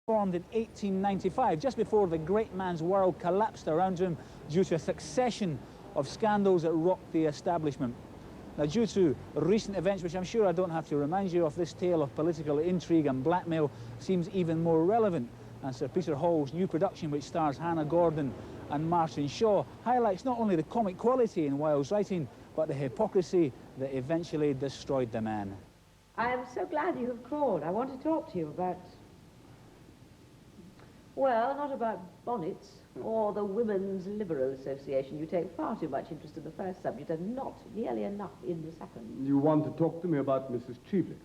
Formed in 1895, just before the great man's world collapsed around him due to a succession of scandals that rocked the establishment. Now, due to recent events, which I'm sure I don't have to remind you of, this tale of political intrigue and blackmail seems even more relevant. And Sir Peter Hall's new production, which stars Hannah Gordon and Martin Shaw, highlights not only the comic quality in Wilde's writing, but the hypocrisy that eventually destroyed the man. I am so glad you have called. I want to talk to you about... Well, not about bonnets or the Women's Liberal Association. You take far too much interest in the first subject and not nearly enough in the second. You want to talk to me about Mrs. Cheveley?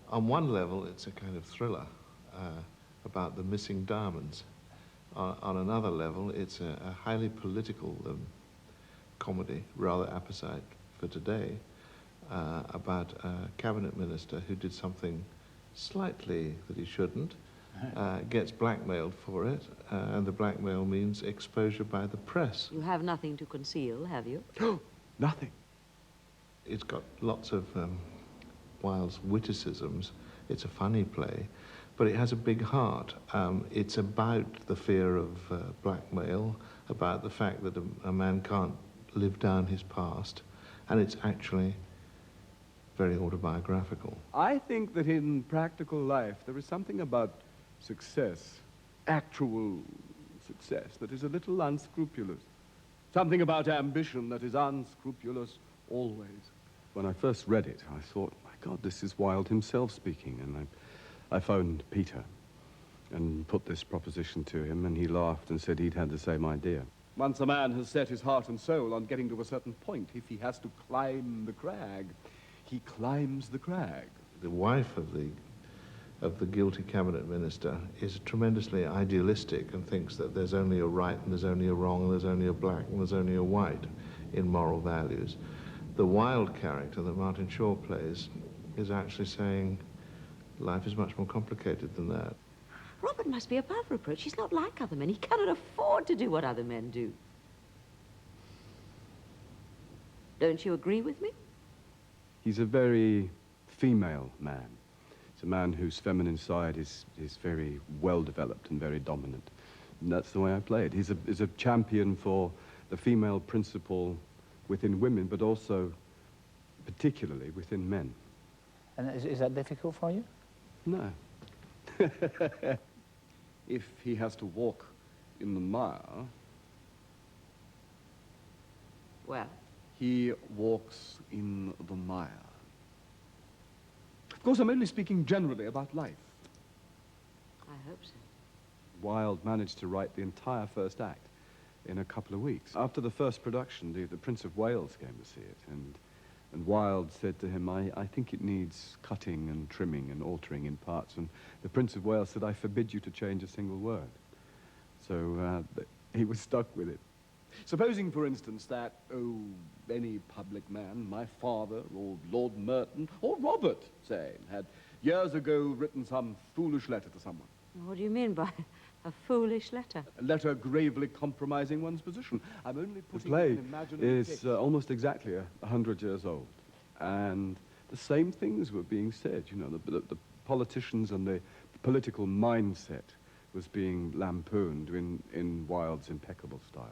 On one level, it's a kind of thriller about the missing diamonds. On another level, it's a highly political comedy, rather apposite for today, about a cabinet minister who did something slightly that he shouldn't, gets blackmailed for it, and the blackmail means exposure by the press. You have nothing to conceal, have you? Nothing. It's got lots of Wilde's witticisms. It's a funny play, but it has a big heart. It's about the fear of blackmail, about the fact that a man can't live down his past, and it's actually very autobiographical. I think that in practical life there is something about success, actual success, that is a little unscrupulous. Something about ambition that is unscrupulous always. When I first read it, I thought, my God, this is Wilde himself speaking, and I phoned Peter and put this proposition to him, and he laughed and said he'd had the same idea. Once a man has set his heart and soul on getting to a certain point, if he has to climb the crag, he climbs the crag. The wife of the guilty cabinet minister is tremendously idealistic and thinks that there's only a right and there's only a wrong and there's only a black and there's only a white in moral values. The Wilde character that Martin Shaw plays is actually saying life is much more complicated than that. Robert must be above reproach. He's not like other men. He cannot afford to do what other men do. Don't you agree with me? He's a very female man. He's a man whose feminine side is very well developed and very dominant. And that's the way I play it. He's a champion for the female principle within women, but also particularly within men. And is that difficult for you? No. If he has to walk in the mire, Well, he walks in the mire. Of course, I'm only speaking generally about life. I hope so. Wilde managed to write the entire first act in a couple of weeks. After the first production, the Prince of Wales came to see it, and Wilde said to him, I think it needs cutting and trimming and altering in parts. And the Prince of Wales said, I forbid you to change a single word. So he was stuck with it. Supposing, for instance, that, any public man, my father, or Lord Merton, or Robert, say, had years ago written some foolish letter to someone. What do you mean by a foolish letter? A letter gravely compromising one's position. I'm only putting The play an imaginary is case. almost exactly 100 years old. And the same things were being said. You know, the politicians and the political mindset was being lampooned in Wilde's impeccable style.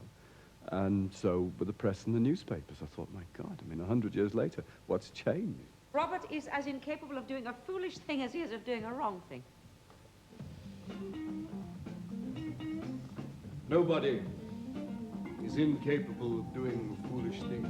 And so were the press and the newspapers. I thought, my God, I mean, 100 years later, what's changed? Robert is as incapable of doing a foolish thing as he is of doing a wrong thing. Nobody is incapable of doing a foolish thing.